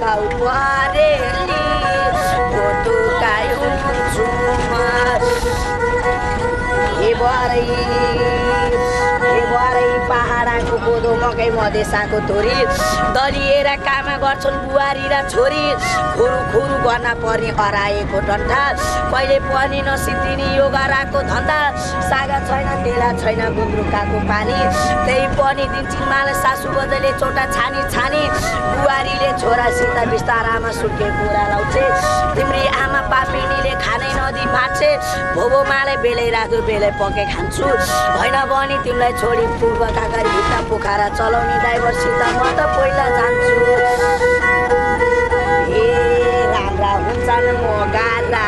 झिल्काउ परेली भोटुकायो छुमा हेबरै पहाडको कोदो मकै मधेसाको तोरी दलिएर काम गर्छन् बुहारी र छोरी खुरु गर्न पर्ने हराएको डन्ठा कहिले पनि नसिद्धिने यो गराको धन्दा सागा छैन तेला छैन गुन्द्रुकाको पानी त्यही पनि दिन्छन् माल सासु बजैले चोटा छानी बुहारीले छोरासित बिस्तारामा सुके कुरा लाउँछे तिम्री आमा पापिनीले खानै नदी भाँच्छे भोबो माले बेलै राख्दु बेलै पके खान्छु होइन भने तिमीलाई छोडी पूर्व कागरी भित्ता पोखरा चलाउने ड्राइभरसित म त पहिला जान्छु ए राम्रा हुन्छन् मगारा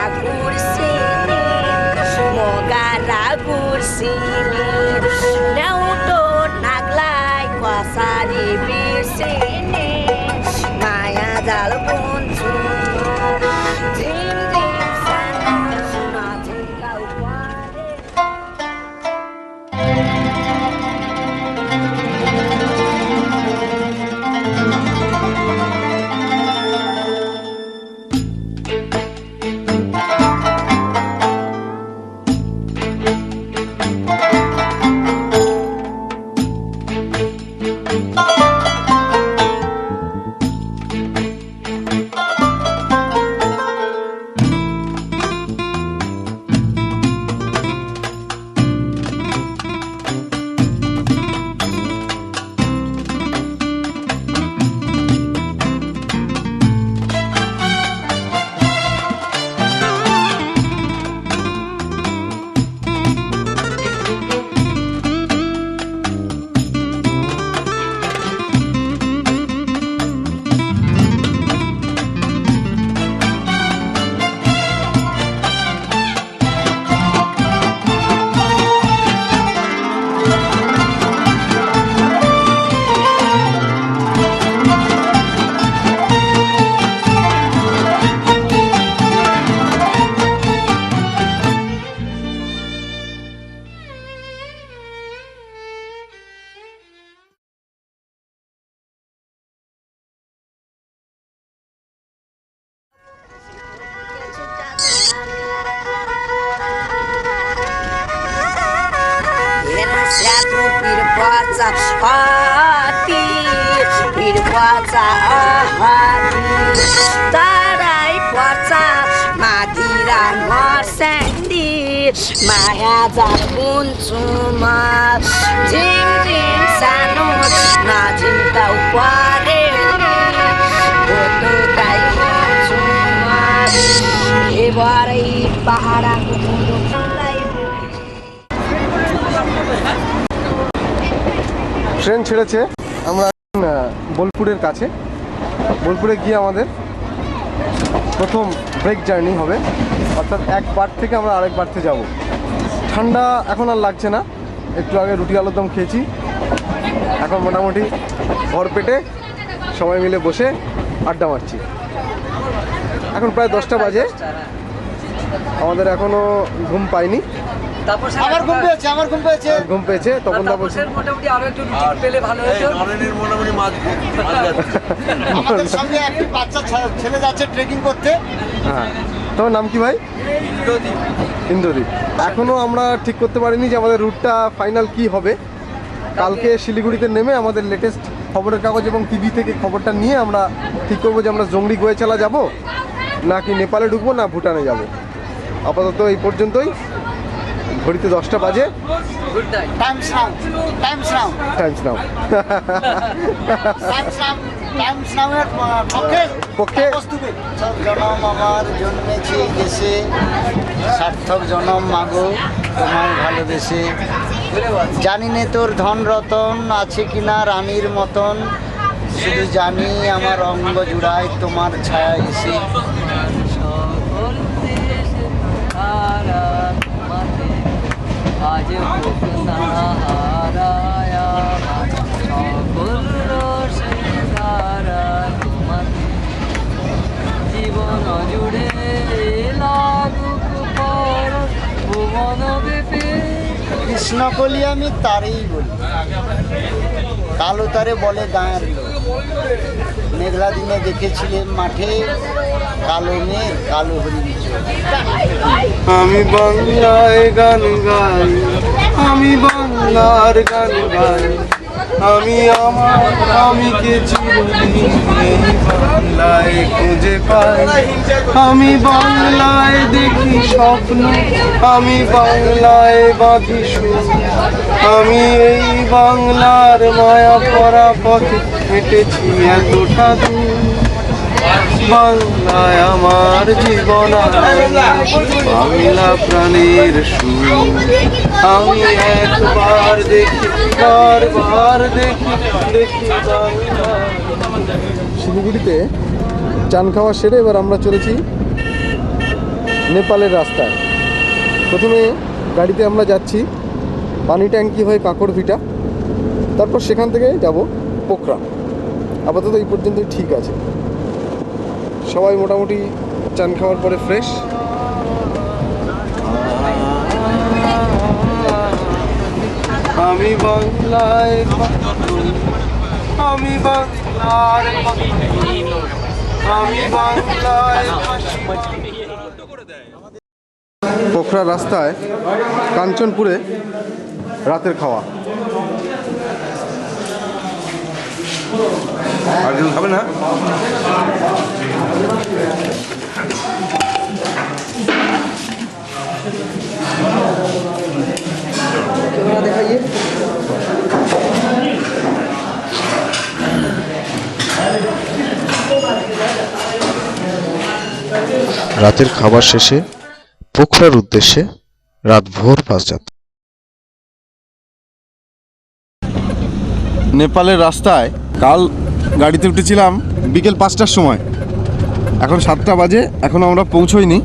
कुर्सी ल्याउटो नागलाई कसरी बिर्सिने माया जाल बुन्छु तराई पर्छ माथिरा मर्स्याङ्दी माया जाल बुन्छु म झिम सानो नझिम्काउ परेली भोटुकायो छुमा हेबरै पहाडको ট্রেন ছেড়েছে আমরা বোলপুরের কাছে বোলপুরে গিয়ে আমাদের প্রথম ব্রেক জার্নি হবে অর্থাৎ এক বার্থ থেকে আমরা আরেক বার্থে যাব ঠান্ডা এখন আর লাগছে না একটু আগে রুটি আলুর দম খেয়েছি এখন মোটামুটি ভর পেটে সবাই মিলে বসে আড্ডা মারছি এখন প্রায় 10টা বাজে আমাদের এখনো ঘুম পাইনি আমার ঘুম পেয়েছে তখন দা বলছে মোটামুটি আরো একটু রুটি পেলে ভালো হতো নরেনের মোটামুটি মাছ আমাদের সঙ্গে একটা বাচ্চা ছেলে যাচ্ছে ট্রেকিং করতে হ্যাঁ তোমার নাম কি ভাই ইন্দ্রদীপ এখনো আমরা ঠিক করতে পারিনি যে আমাদের রুটটা ফাইনাল কি হবে কালকে শিলিগুড়িতে নেমে আমাদের লেটেস্ট খবরের কাগজ এবং টিভি থেকে খবরটা নিয়ে আমরা ঠিক করবো যে আমরা জংড়ি গোয়েচালা যাব নাকি নেপালে ঢুকবো না ভুটানে যাব আপাতত এই পর্যন্তই ঘড়িতে 10টা বাজে টাইমস নাও পক্ষে জনম আমার জন্মেছে এই দেশে সার্থক জনম মাগো তোমার ভালোবেসে জানি নে তোর ধন রতন আছে কিনা রানীর মতন শুধু জানি আমার অঙ্গ জুড়ায় তোমার ছায়া এসে আজ জীবন জুড়ে কৃষ্ণ কলি আমি তারেই বলি কালো তারে বলে গায়ের লোক মেঘলা দিনে দেখেছিলেন মাঠে কালো মেঘ কালো হরিণ চোখ। আমি বাংলায় গান গাই, আমি বাংলার গান গাই, আমি আমার আমিকে চিরদিন এই বাংলায় খুঁজে পাই। আমি বাংলায় দেখি স্বপ্ন, আমি বাংলায় বাঁধি সুর, আমি এই বাংলার মায়া পরা পথে হেঁটেছি এতটা দূর। বাংলায় আমার জীবন, বাংলা প্রাণের সুর। আমি একবার দেখি, বারবার দেখি, দেখি বাংলা। শিলিগুড়িতে চান খাওয়া সেরে এবার আমরা চলেছি নেপালের রাস্তায়। প্রথমে গাড়িতে আমরা যাচ্ছি পানি ট্যাঙ্কি হয়ে কাঁকড়ভিটা, তারপর সেখান থেকে যাব পোখরা। আপাতত এই পর্যন্তই ঠিক আছে। সবাই মোটামুটি চান খাওয়ার পরে ফ্রেশ। আমি বাংলায়, আমি বাংলার, আমি বাংলায়। পোখরা রাস্তায় কাঞ্চনপুরে রাতের খাওয়া। আর কিছু খাবে না? দেখাইয়ে রাতের খাবার শেষে পোখরার উদ্দেশ্যে রাত ভোর 5 যাত্রা। নেপালের রাস্তায় কাল গাড়িতে উঠেছিলাম বিকেল 5টার সময়, এখন 7টা বাজে, এখনও আমরা পৌঁছইনি।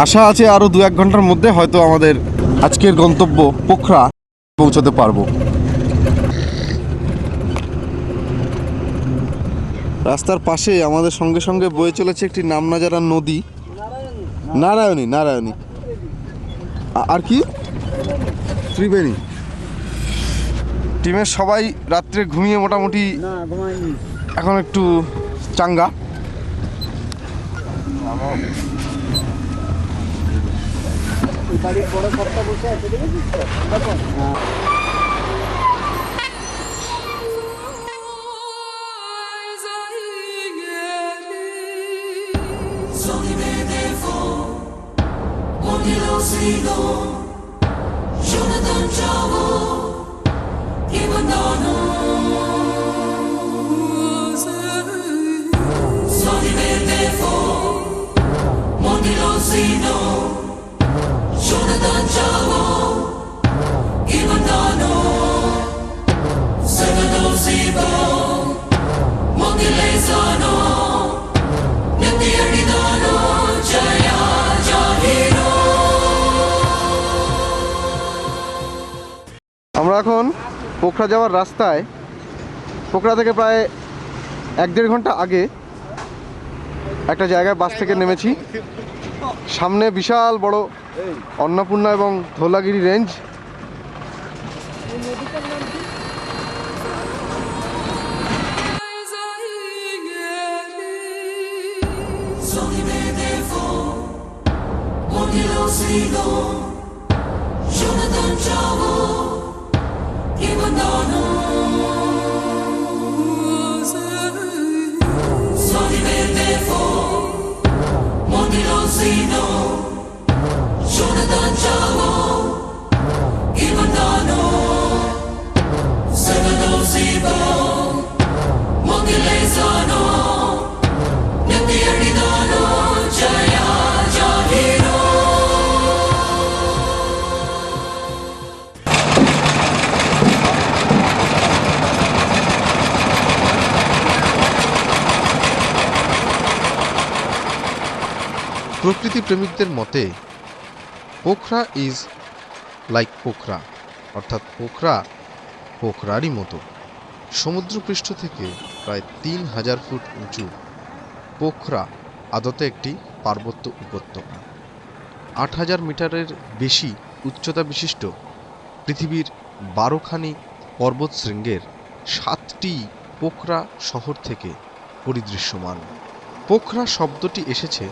আশা আছে আরও 2-1 ঘন্টার মধ্যে হয়তো আমাদের আজকের গন্তব্য পোখরা পৌঁছতে পারবো। রাস্তার পাশে আমাদের সঙ্গে সঙ্গে বয়ে চলেছে একটি নামনাজারা নদী, নারায়ণী। নারায়ণী আর কি ত্রিবেণী। টিমের সবাই রাত্রে ঘুমিয়ে মোটামুটি এখন একটু চাঙ্গা। আমরা এখন পোখরা যাওয়ার রাস্তায়, পোখরা থেকে প্রায় 1-1.5 ঘন্টা আগে একটা জায়গায় বাস থেকে নেমেছি। সামনে বিশাল বড় অন্নপূর্ণা এবং ধৌলাগিরি রেঞ্জ। প্রকৃতি প্রেমিকদের মতে পোখরা ইজ লাইক পোখরা, অর্থাৎ পোখরা পোখরারই মতো। সমুদ্রপৃষ্ঠ থেকে প্রায় 3000 ফুট উঁচু পোখরা আদতে একটি পার্বত্য উপত্যকা। 8000 মিটারের বেশি উচ্চতা বিশিষ্ট পৃথিবীর 12খানি পর্বত শৃঙ্গের 7টি পোখরা শহর থেকে পরিদৃশ্যমান। পোখরা শব্দটি এসেছে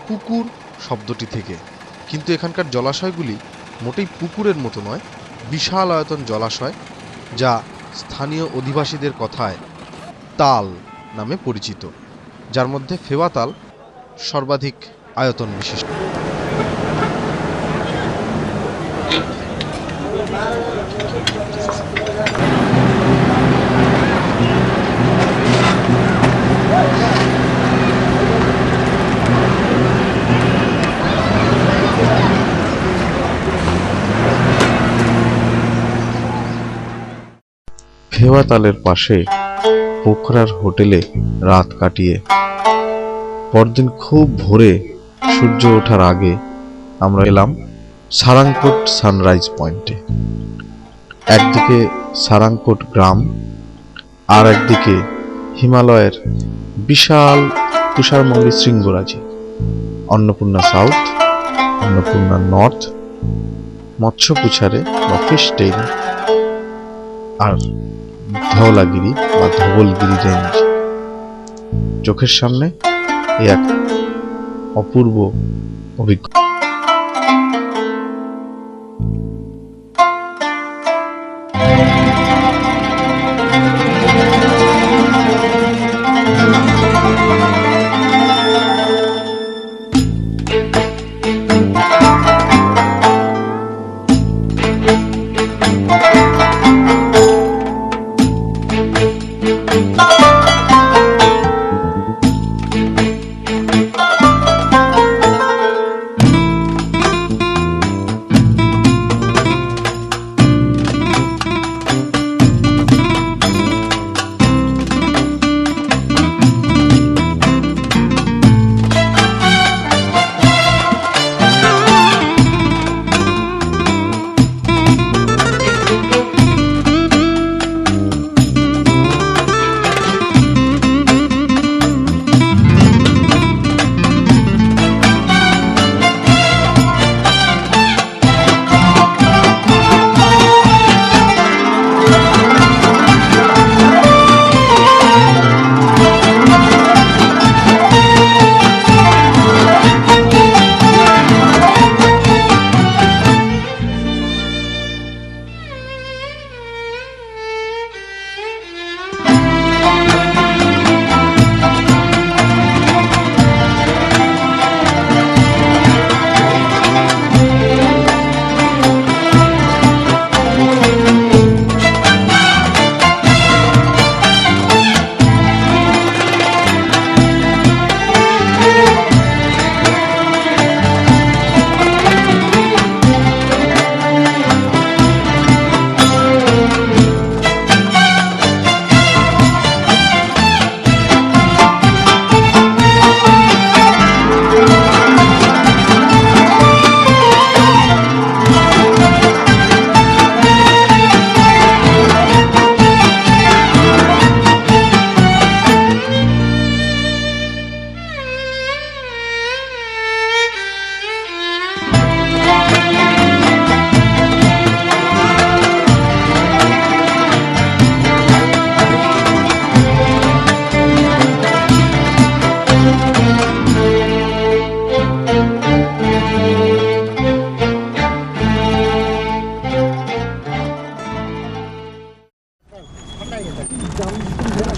পুকুর শব্দটি থেকে, কিন্তু এখানকার জলাশয়গুলি মোটেই পুকুরের মতো নয়, বিশাল আয়তন জলাশয়, যা স্থানীয় অধিবাসীদের কথায় তাল নামে পরিচিত, যার মধ্যে ফেওয়া তাল সর্বাধিক আয়তন বিশিষ্ট। ফেওয়া তালের পাশে পোখরার হোটেলে রাত কাটিয়ে পরদিন খুব ভোরে সূর্য ওঠার আগে আমরা এলাম সারাংকোট সানরাইজ পয়েন্টে। একদিকে সারাংকোট গ্রাম, আর একদিকে হিমালয়ের বিশাল তুষারমণ্ডি শৃঙ্গরাজি, অন্নপূর্ণা সাউথ, অন্নপূর্ণা নর্থ, মৎস্যপুছারে বা ফিশ টেইল, আর ধওলাগিরি বা ধবলগিরি রেঞ্জ। চোখের সামনে এক অপূর্ব অভিজ্ঞতা।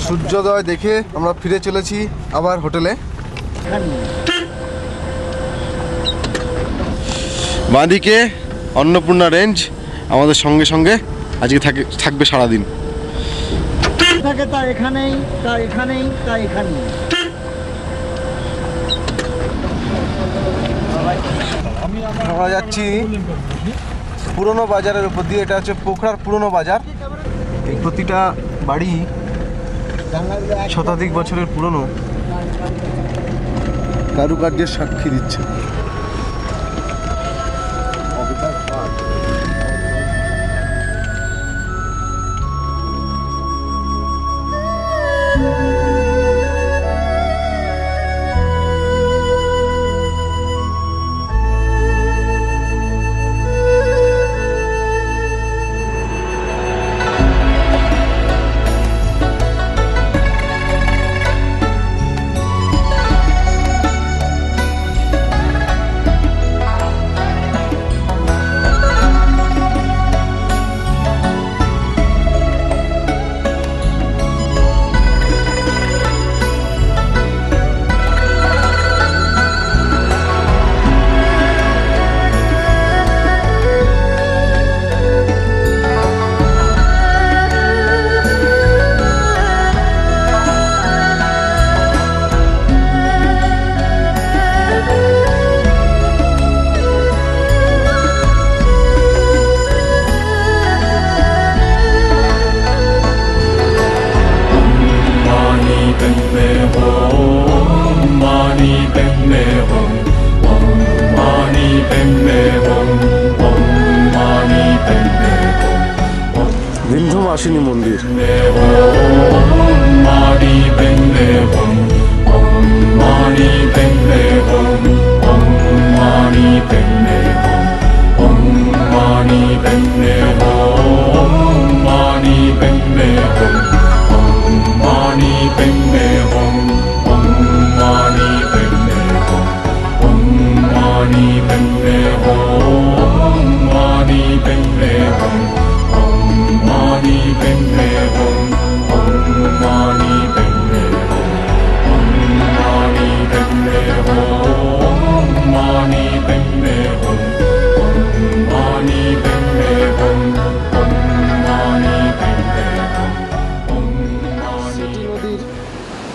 সূর্যোদয় দেখে আমরা ফিরে চলেছি আবার হোটেলে। বাঁদিকে অন্নপূর্ণা রেঞ্জ আমাদের সঙ্গে সঙ্গে আজকে থাকবে সারাদিন। থাকে তা এখানেই, তা এখানেই, তা এখানেই। আমরা যাচ্ছি পুরনো বাজারের উপর দিয়ে। এটা হচ্ছে পোখরার পুরনো বাজার। এই প্রতিটা বাড়ি শতাধিক বছরের পুরনো, কারুকার্যের সাক্ষী দিচ্ছে।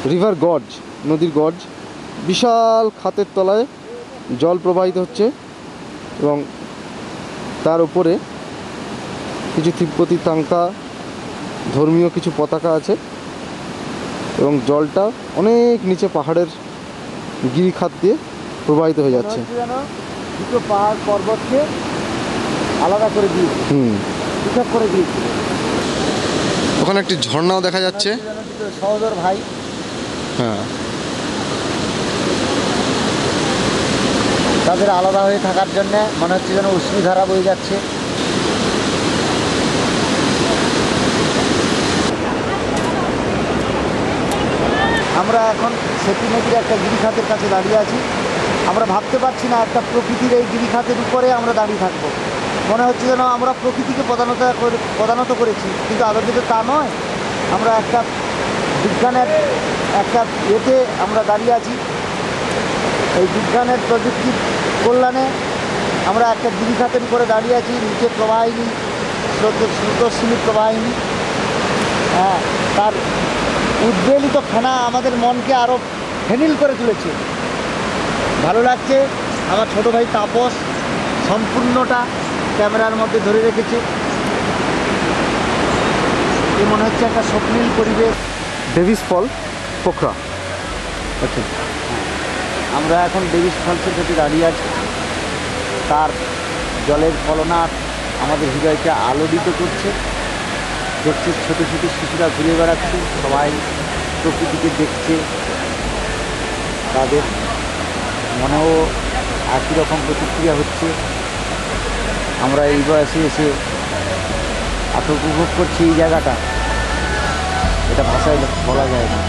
রিভার গর্জ, নদীর গর্জ, বিশাল খাতের তলায় জল প্রবাহিত হচ্ছে এবং তার উপরে কিছু তিব্বতী তাঙ্কা ধর্মীয় কিছু পতাকা আছে এবং জলটা অনেক নিচে পাহাড়ের গিরিখাত দিয়ে প্রবাহিত হয়ে যাচ্ছে। দুটো পাহাড় পর্বতকে আলাদা করে দিয়েছে, পৃথক করে দিয়েছে। ওখানে একটি ঝর্ণাও দেখা যাচ্ছে। সহোদর ভাই, হ্যাঁ, তাদের আলাদা হয়ে থাকার জন্য মনে হচ্ছে যেন অশ্রুধারা বয়ে যাচ্ছে। আমরা এখন সেতু নদীর একটা গিরিখাতের কাছে দাঁড়িয়ে আছি। আমরা ভাবতে পারছি না একটা প্রকৃতির এই গিরিখাতের উপরে আমরা দাঁড়িয়ে থাকবো। মনে হচ্ছে যেন আমরা প্রকৃতিকে প্রধানত করেছি, কিন্তু আদতে তো তা নয়। আমরা একটা বিজ্ঞানের একটা এতে আমরা দাঁড়িয়ে আছি। এই বিজ্ঞানের প্রযুক্তির কল্যাণে আমরা একটা গিরিখাতের উপরে দাঁড়িয়ে আছি। নিচে প্রবাহিনী, স্রোতস্বিনী প্রবাহিনী, হ্যাঁ, তার উদ্বেলিত ফেনা আমাদের মনকে আরও ফেনিল করে তুলেছে। ভালো লাগছে। আমার ছোট ভাই তাপস সম্পূর্ণটা ক্যামেরার মধ্যে ধরে রেখেছে। এ মনে হচ্ছে একটা স্বপ্নীল পরিবেশ। ডেভিস ফল, পোখরা। আচ্ছা, আমরা এখন ডেভিস ফলসের কাছে দাঁড়িয়ে আছি। তার জলের ফলনাথ আমাদের হৃদয়কে আলোড়িত করছে। দেখছে ছোটো ছোটো শিশুরা ঘুরে বেড়াচ্ছে, সবাই প্রকৃতিকে দেখছে। তাদের মনেও একই রকম প্রতিক্রিয়া হচ্ছে। আমরা এই বয়সে এসে এত উপভোগ করছি এই জায়গাটা, এটা ভাষায় বলা যায় না।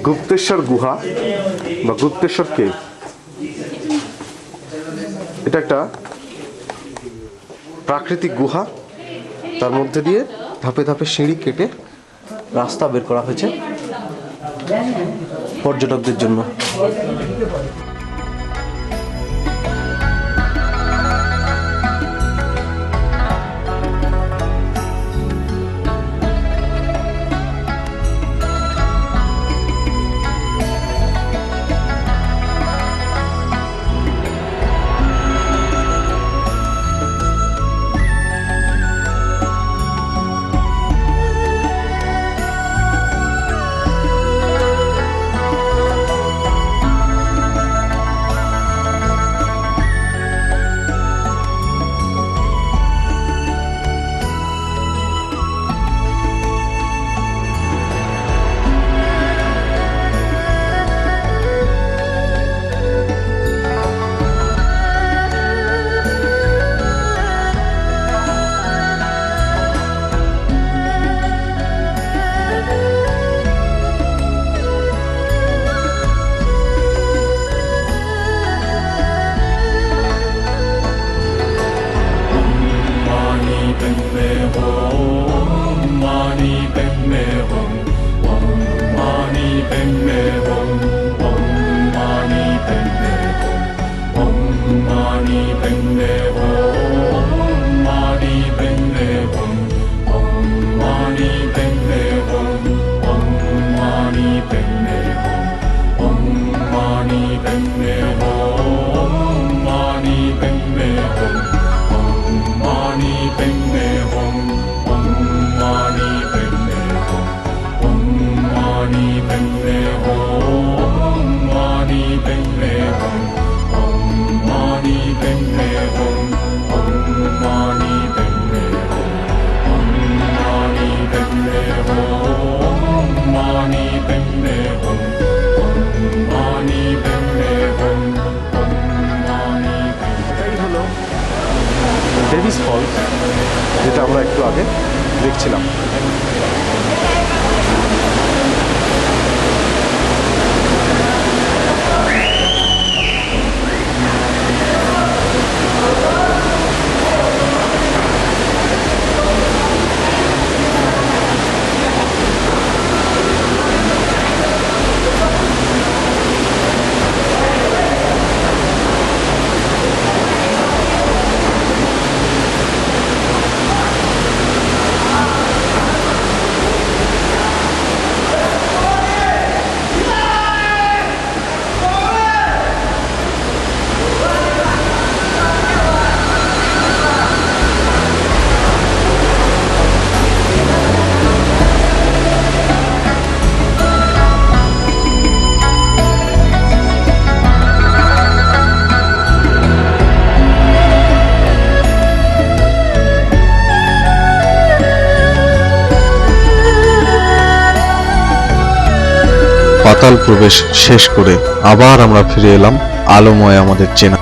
গুপ্তেশ্বর গুহা বা গুপ্তেশ্বর কেভ, এটা একটা প্রাকৃতিক গুহা। তার মধ্যে দিয়ে ধাপে ধাপে সিঁড়ি কেটে রাস্তা বের করা হয়েছে পর্যটকদের জন্য। ডেভিস ফলস, যেটা আমরা একটু আগে দেখছিলাম। পাতাল প্রবেশ শেষ করে আবার আমরা ফিরে এলাম আলোময় আমাদের চেনা।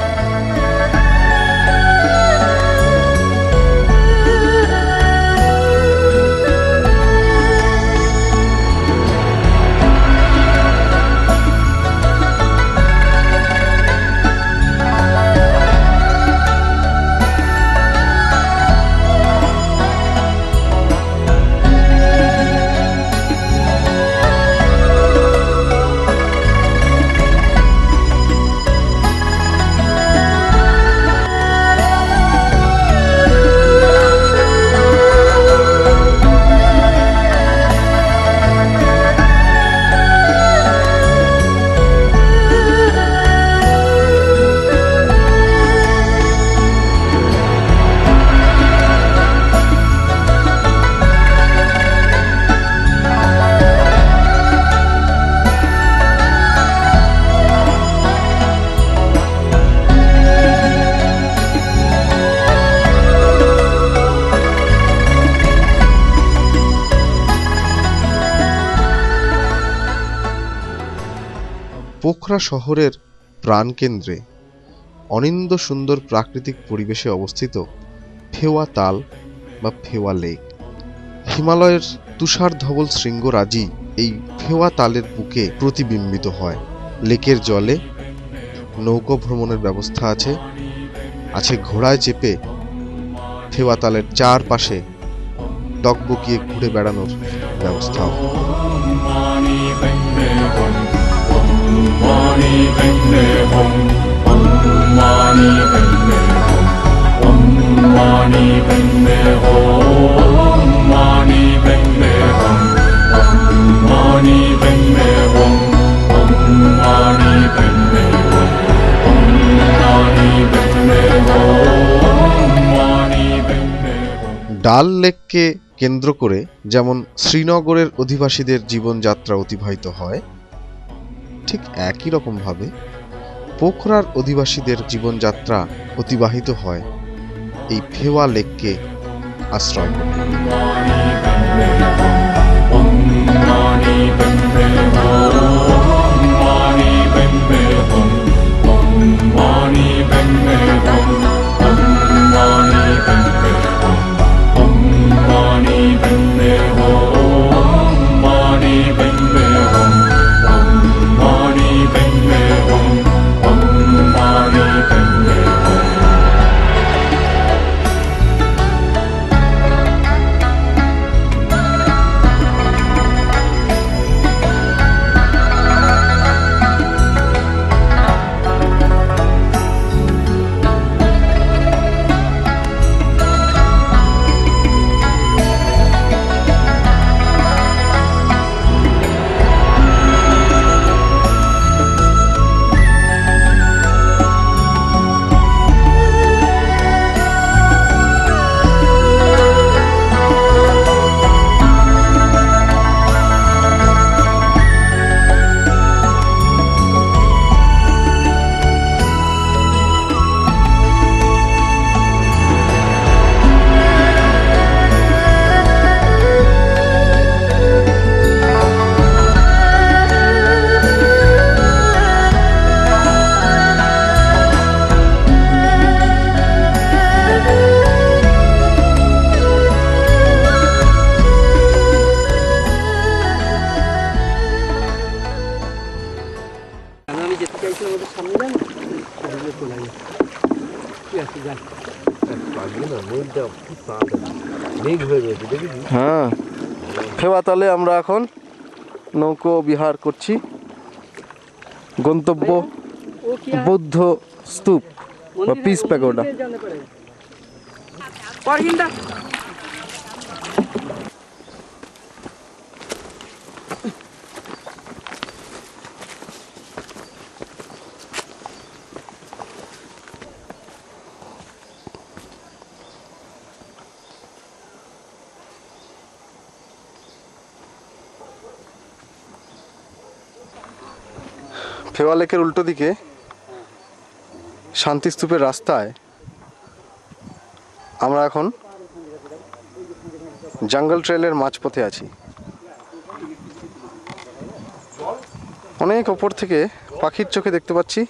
পোখরা শহরের প্রাণকেন্দ্রে অনিন্দ্য সুন্দর প্রাকৃতিক পরিবেশে অবস্থিত ফেওয়া তাল বা ফেওয়া লেক। হিমালয়ের তুষার ধবল শৃঙ্গরাজি এই ফেওয়া তালের বুকে প্রতিবিম্বিত হয়। লেকের জলে নৌকো ভ্রমণের ব্যবস্থা আছে, আছে ঘোড়ায় চেপে ফেওয়া তালের চারপাশে ডগবগিয়ে ঘুরে বেড়ানোর ব্যবস্থাও। ডাল লেককে কেন্দ্র করে যেমন শ্রীনগরের অধিবাসীদের জীবনযাত্রা অতিবাহিত হয়, ঠিক একই রকমভাবে পোখরার অধিবাসীদের জীবনযাত্রা অতিবাহিত হয় এই ফেওয়া লেককে আশ্রয় করে। হ্যাঁ, ফেওয়াতালে আমরা এখন নৌকো বিহার করছি। গন্তব্য বৌদ্ধ স্তূপ বা পিস প্যাগোডা। ফেওয়া লেকের উল্টো দিকে শান্তিস্তূপের রাস্তায় আমরা এখন জঙ্গল ট্রেলের মাঝপথে আছি। অনেক ওপর থেকে পাখির চোখে দেখতে পাচ্ছি